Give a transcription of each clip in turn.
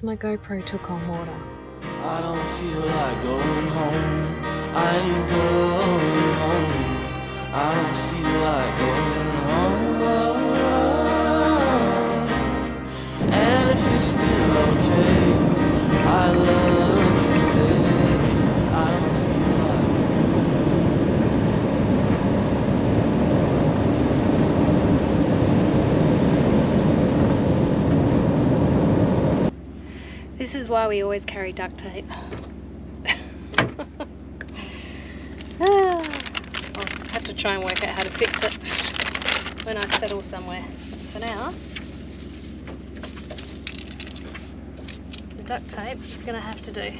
my GoPro took on water. I don't feel like going home. I ain't going home. I don't feel like going home. And if it's still okay, I love to stay. I don't feel like This is why we always carry duct tape. I'll have to try and work out how to fix it when I settle somewhere. For now, the duct tape is going to have to do.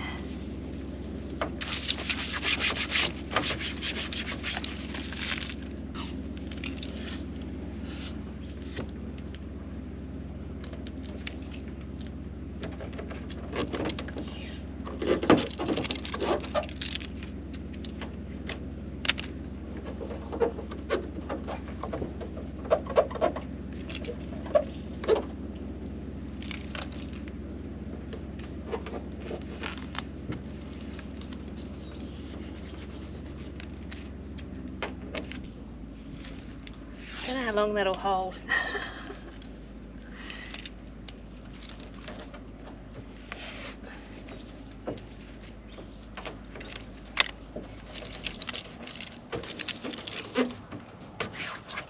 I don't know how long that'll hold.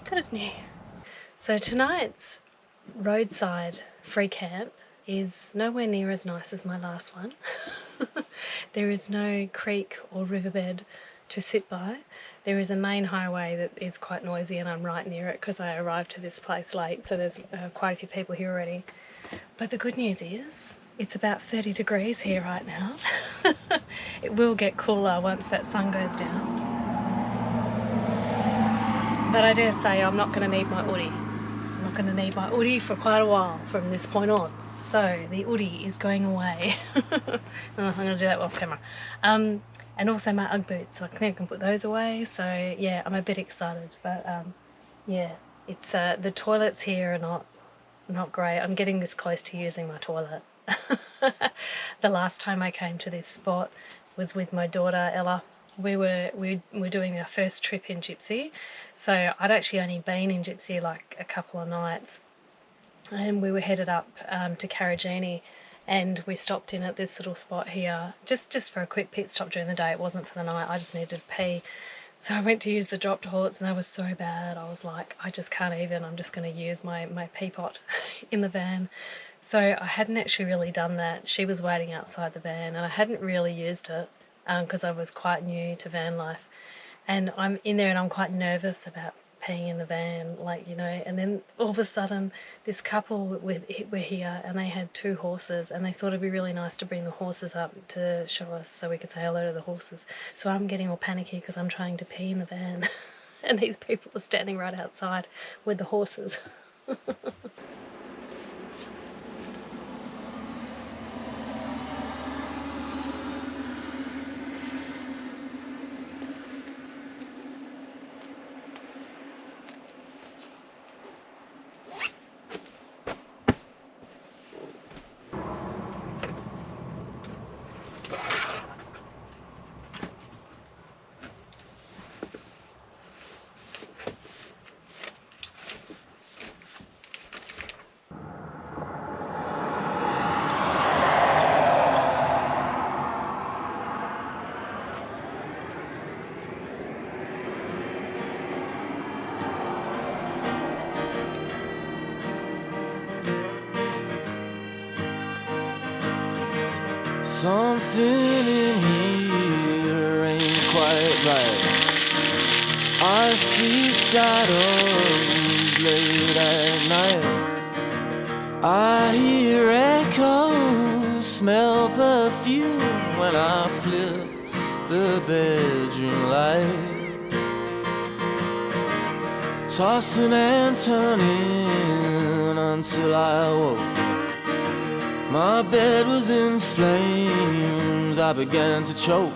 Got his knee. So tonight's roadside free camp is nowhere near as nice as my last one. There is no creek or riverbed to sit by. There is a main highway that is quite noisy and I'm right near it because I arrived to this place late, so there's quite a few people here already. But the good news is it's about 30 degrees here right now. It will get cooler once that sun goes down. But I dare say I'm not going to need my hoodie. I'm not going to need my hoodie for quite a while from this point on. So the hoodie is going away. I'm going to do that off camera. And also my Ugg boots, I think I can put those away. So yeah, I'm a bit excited. But yeah, it's the toilets here are not great. I'm getting this close to using my toilet. The last time I came to this spot was with my daughter Ella. We were doing our first trip in Gypsy, so I'd actually only been in Gypsy like a couple of nights, and we were headed up to Karajini, and we stopped in at this little spot here just for a quick pit stop during the day. It wasn't for the night. I just needed to pee, so I went to use the drop toilets and they were so bad. I was like, I just can't even. I'm just going to use my pee pot in the van. So I hadn't actually really done that. She was waiting outside the van and I hadn't really used it because I was quite new to van life, and I'm in there and I'm quite nervous about peeing in the van, like, you know. And then all of a sudden this couple were here and they had 2 horses and they thought it'd be really nice to bring the horses up to show us so we could say hello to the horses. So I'm getting all panicky because I'm trying to pee in the van and these people are standing right outside with the horses. something in here ain't quite right. I see shadows late at night. I hear echoes, smell perfume when I flip the bedroom light. Tossing and turning until I woke. My bed was in flames, I began to choke.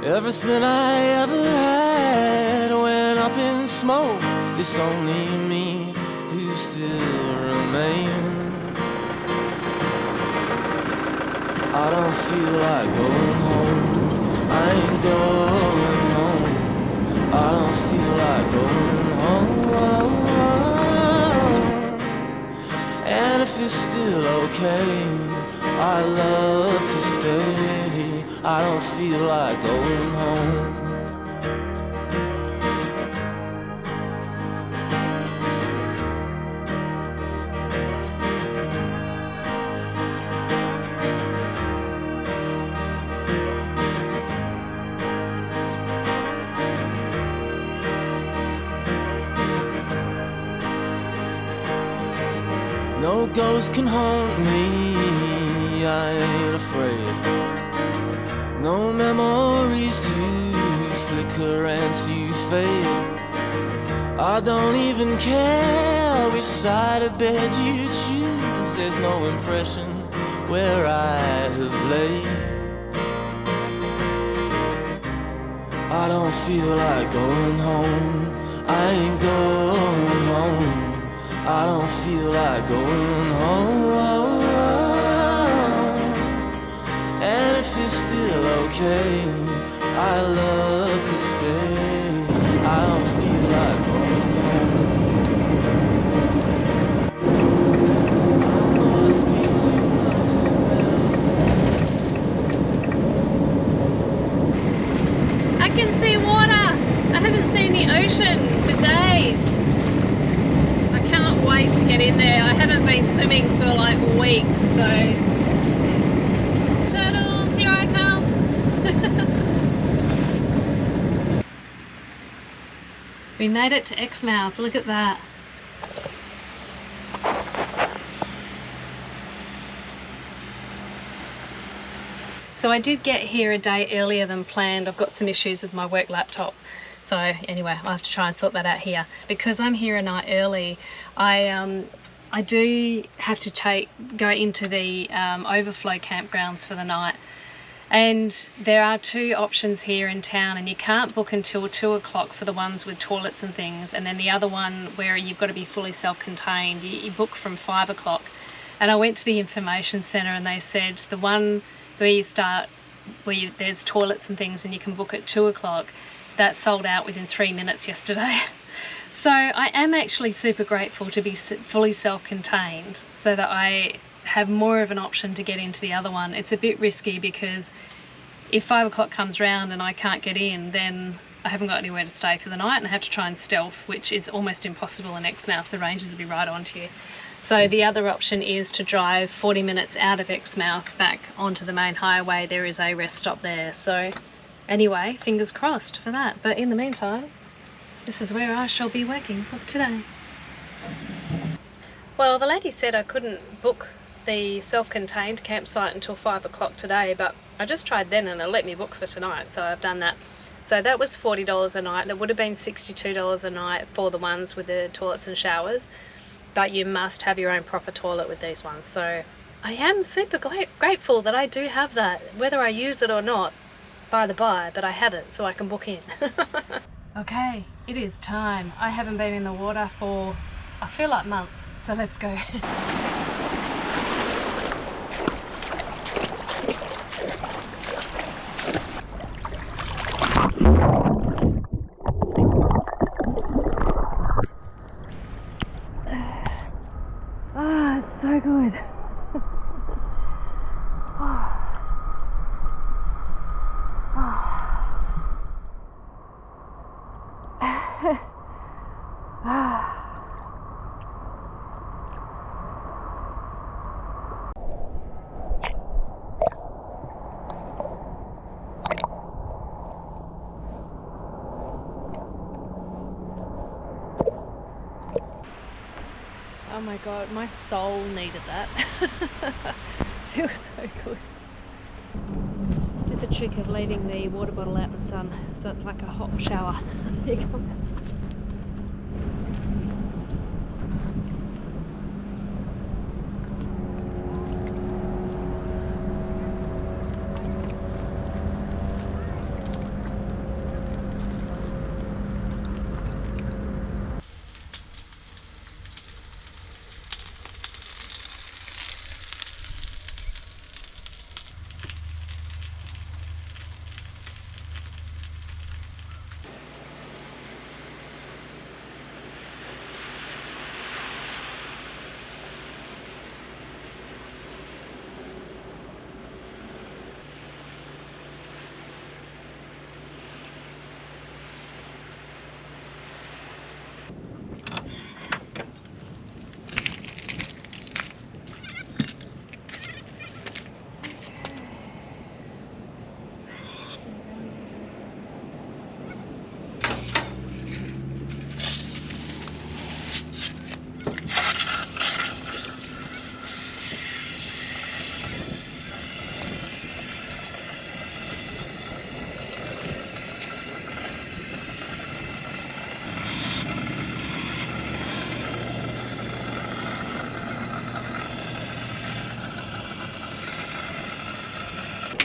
Everything I ever had went up in smoke. It's only me who still remains. I don't feel like going home. I ain't going home. I don't feel like going home. And if it's still okay, I love to stay. I don't feel like going home. No ghost can haunt me, I ain't afraid. No memories to flicker and to fade. I don't even care which side of bed you choose. There's no impression where I have laid. I don't feel like going home. I ain't going home. I don't feel like going home. And if it's still okay, I love to stay. I don't feel like going home. I must be too much in I can see water. I haven't seen the ocean for days. I can't wait to get in there. I haven't been swimming for like weeks, so turtles, here I come. We made it to Exmouth, look at that. So I did get here a day earlier than planned. I've got some issues with my work laptop. So anyway, I'll have to try and sort that out here. Because I'm here a night early, I do have to go into the overflow campgrounds for the night. And there are two options here in town, and you can't book until 2 o'clock for the ones with toilets and things, and then the other one where you've got to be fully self-contained, you book from 5 o'clock. And I went to the information centre and they said the one where you start, there's toilets and things and you can book at 2 o'clock, that sold out within 3 minutes yesterday. So I am actually super grateful to be fully self-contained so that I have more of an option to get into the other one. It's a bit risky because if 5 o'clock comes round and I can't get in, then I haven't got anywhere to stay for the night and I have to try and stealth, which is almost impossible in Exmouth. The rangers will be right onto you. So the other option is to drive 40 minutes out of Exmouth back onto the main highway. There is a rest stop there. So anyway, fingers crossed for that. But in the meantime, this is where I shall be working for today. Well, the lady said I couldn't book the self-contained campsite until 5 o'clock today, but I just tried then and it let me book for tonight, so I've done that. So that was $40 a night, and it would have been $62 a night for the ones with the toilets and showers, but you must have your own proper toilet with these ones. So I am super grateful that I do have that, whether I use it or not, by the by, but I have it so I can book in. Okay, it is time. I haven't been in the water for, I feel like months, so let's go. Ah, it's so good. Oh my god, my soul needed that. Feels so good. Did the trick of leaving the water bottle out in the sun, so it's like a hot shower.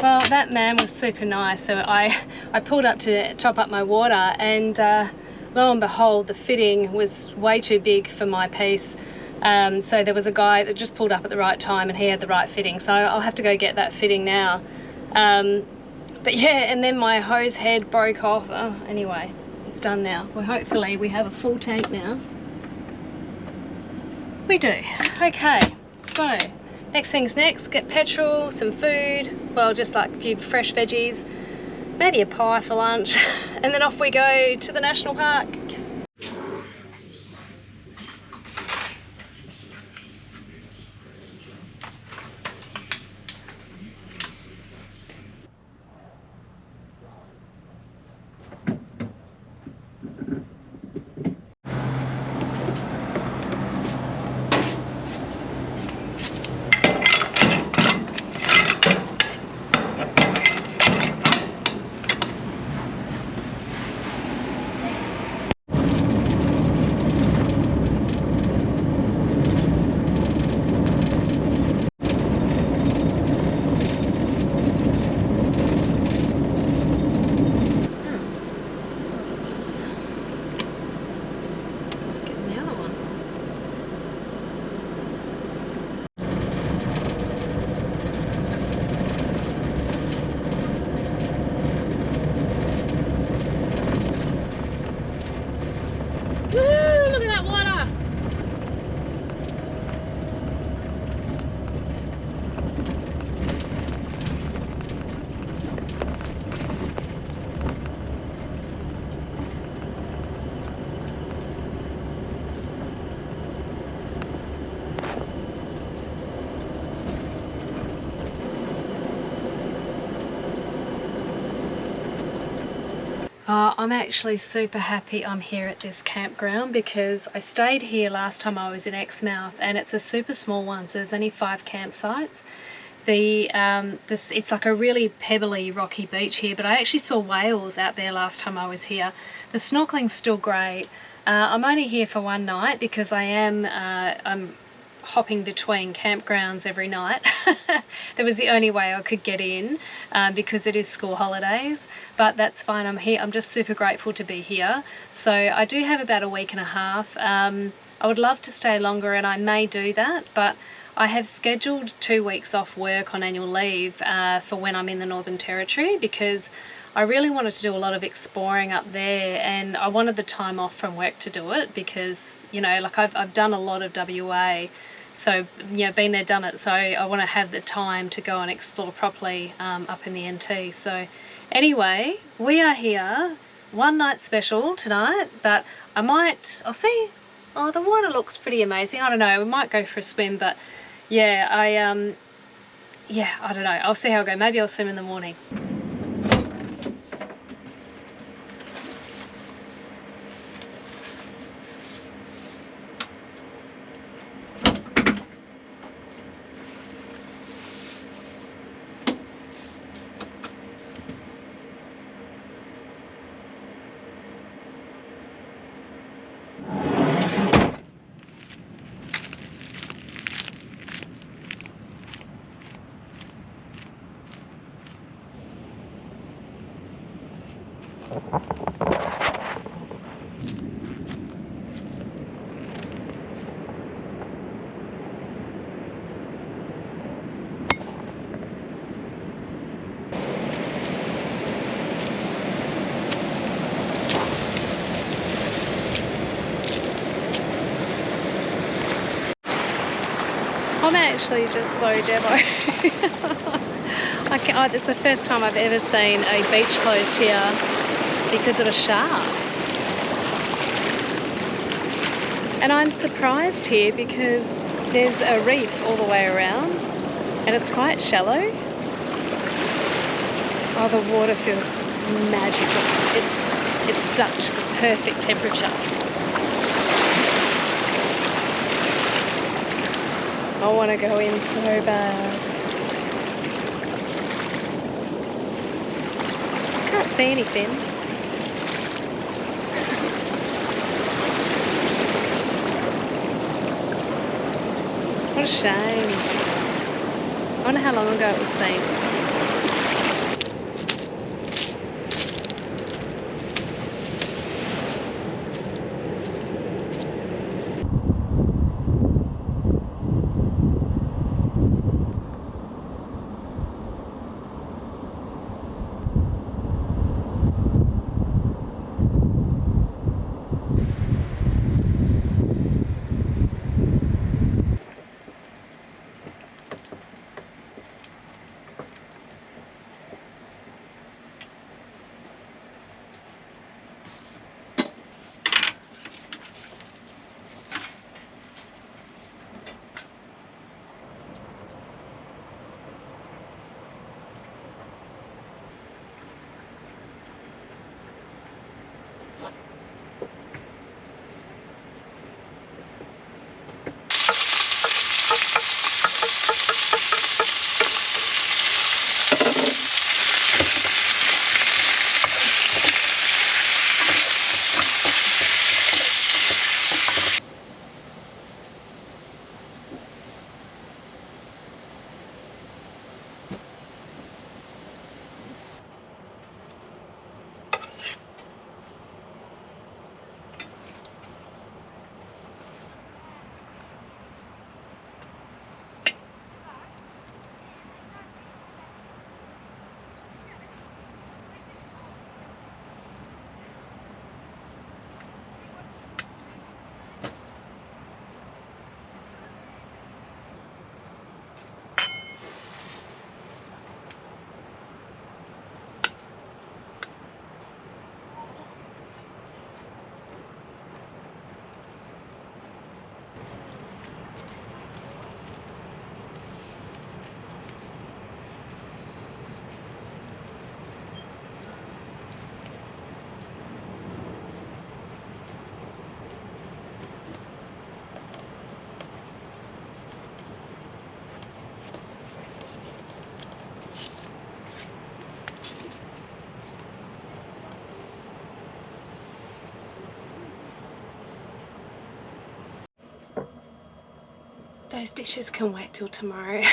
Well, that man was super nice. So I pulled up to top up my water, and lo and behold, the fitting was way too big for my piece. So there was a guy that just pulled up at the right time and he had the right fitting. So I'll have to go get that fitting now. But yeah, and then my hose head broke off. Oh, anyway, it's done now. Well, hopefully we have a full tank now. We do. Okay, so next thing's next. Get petrol, some food. Well, just like a few fresh veggies, maybe a pie for lunch, and then off we go to the national park. I'm actually super happy I'm here at this campground, because I stayed here last time I was in Exmouth, and it's a super small one, so there's only 5 campsites. It's like a really pebbly, rocky beach here, but I actually saw whales out there last time I was here. The snorkeling's still great. I'm only here for one night because I'm hopping between campgrounds every night. That was the only way I could get in, because it is school holidays, but that's fine. I'm here. I'm just super grateful to be here. So I do have about a week and a half. I would love to stay longer, and I may do that, but I have scheduled 2 weeks off work on annual leave for when I'm in the Northern Territory, because I really wanted to do a lot of exploring up there, and I wanted the time off from work to do it, because, you know, like I've done a lot of WA, so, you know, been there, done it, so I want to have the time to go and explore properly up in the NT. So anyway, we are here, one night special tonight, but I'll see. Oh, the water looks pretty amazing. I don't know, we might go for a swim, but yeah, I don't know, I'll see how I go. Maybe I'll swim in the morning. I'm actually just so devo. It's the first time I've ever seen a beach closed here because of a shark. And I'm surprised here because there's a reef all the way around and it's quite shallow. Oh, the water feels magical. It's such the perfect temperature. I want to go in so bad. I can't see any fins. What a shame. I wonder how long ago it was seen. Those dishes can wait till tomorrow.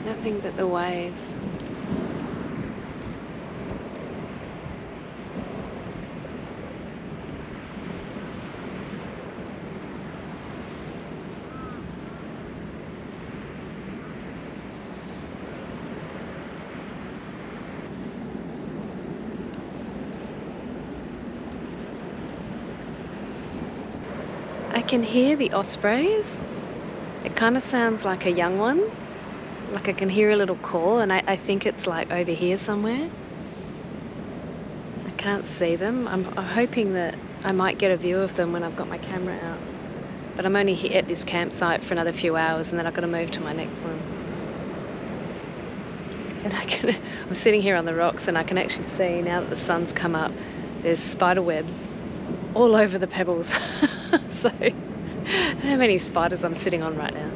Nothing but the waves. I can hear the ospreys. It kind of sounds like a young one. Like I can hear a little call, and I think it's like over here somewhere. I can't see them. I'm hoping that I might get a view of them when I've got my camera out. But I'm only here at this campsite for another few hours, and then I've got to move to my next one. And I'm sitting here on the rocks, and I can actually see, now that the sun's come up, there's spider webs all over the pebbles. So I don't know how many spiders I'm sitting on right now.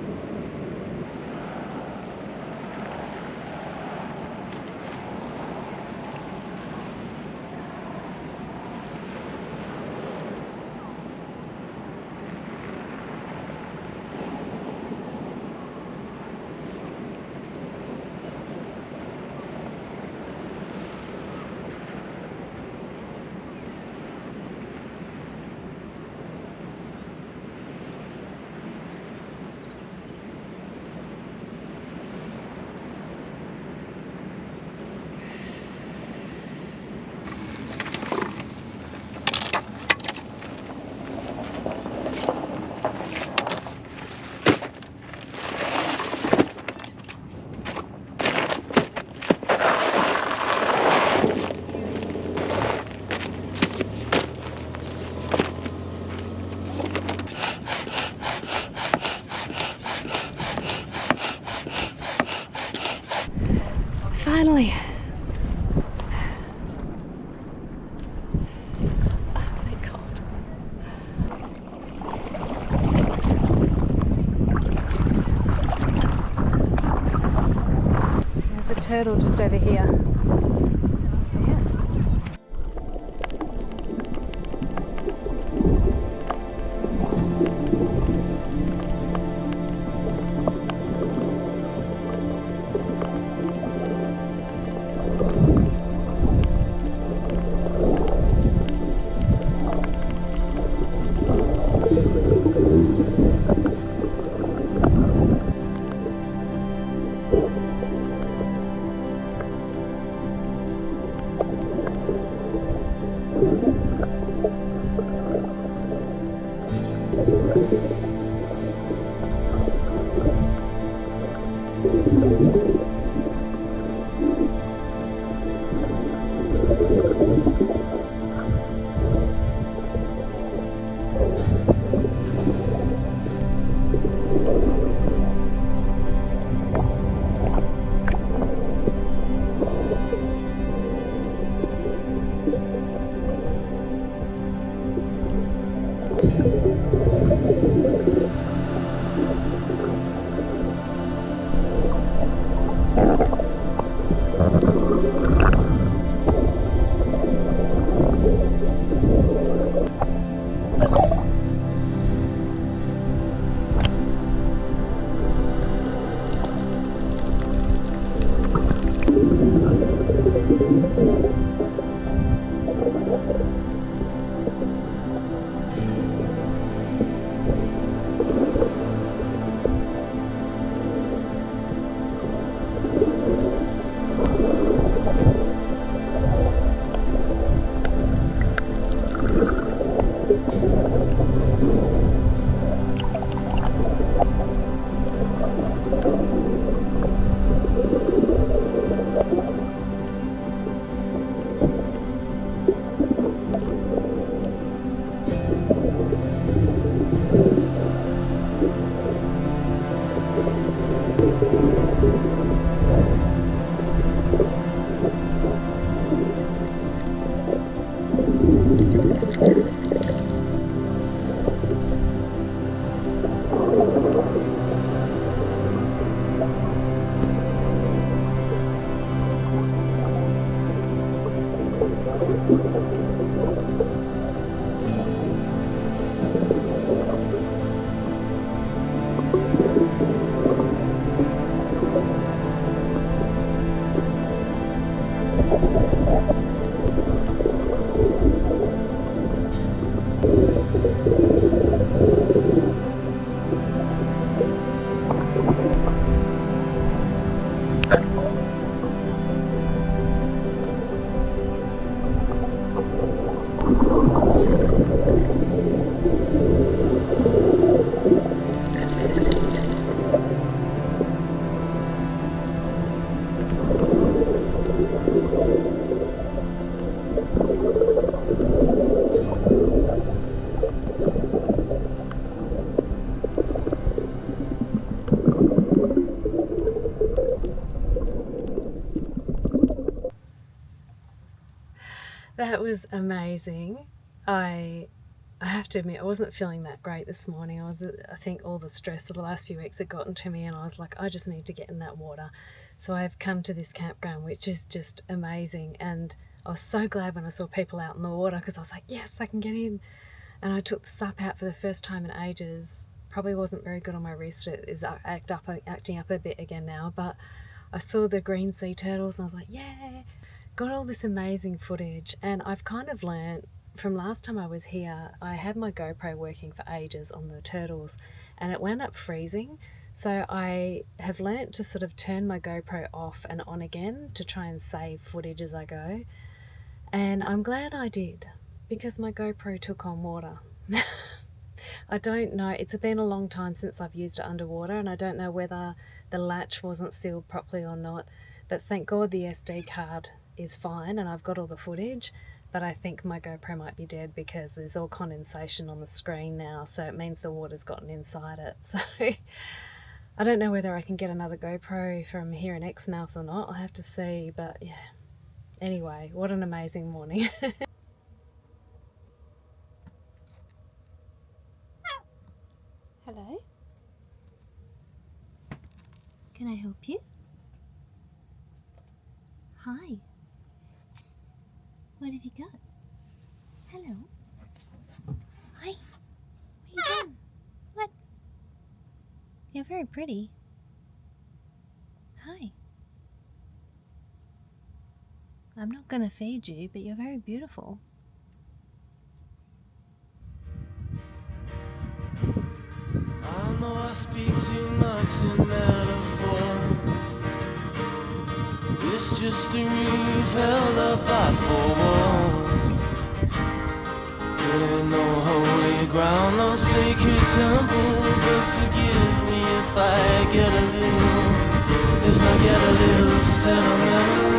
Finally. Oh, thank God. There's a turtle just over here. See it? That was amazing. I have to admit, I wasn't feeling that great this morning. I think all the stress of the last few weeks had gotten to me, and I was like, I just need to get in that water. So I've come to this campground, which is just amazing. And I was so glad when I saw people out in the water, because I was like, yes, I can get in. And I took the sup out for the first time in ages. Probably wasn't very good on my wrist. It is acting up a bit again now, but I saw the green sea turtles and I was like, yeah. Got all this amazing footage, and I've kind of learnt from last time I was here. I had my GoPro working for ages on the turtles and it wound up freezing, so I have learnt to sort of turn my GoPro off and on again to try and save footage as I go, and I'm glad I did, because my GoPro took on water. I don't know, it's been a long time since I've used it underwater, and I don't know whether the latch wasn't sealed properly or not, but thank God the SD card is fine and I've got all the footage, but I think my GoPro might be dead because there's all condensation on the screen now, so it means the water's gotten inside it. So I don't know whether I can get another GoPro from here in Exmouth or not. I'll have to see, but yeah. Anyway, what an amazing morning. Hello? Can I help you? Hi. What have you got? Hello. Hi. What are you doing? What? You're very pretty. Hi. I'm not going to feed you, but you're very beautiful. I know I speak too much in metaphors. It's just a roof held up by four walls. It ain't no holy ground, no sacred temple. But forgive me if I get a little sentimental.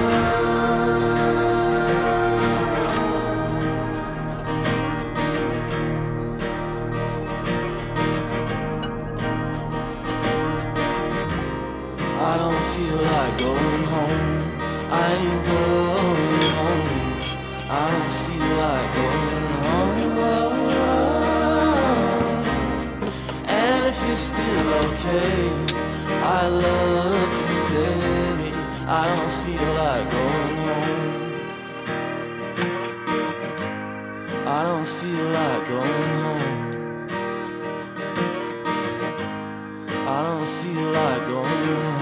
I don't feel like going home. I ain't going home. I don't feel like going home. And if you're still okay, I love to stay. I don't feel like going home. I don't feel like going home. I don't feel like going home.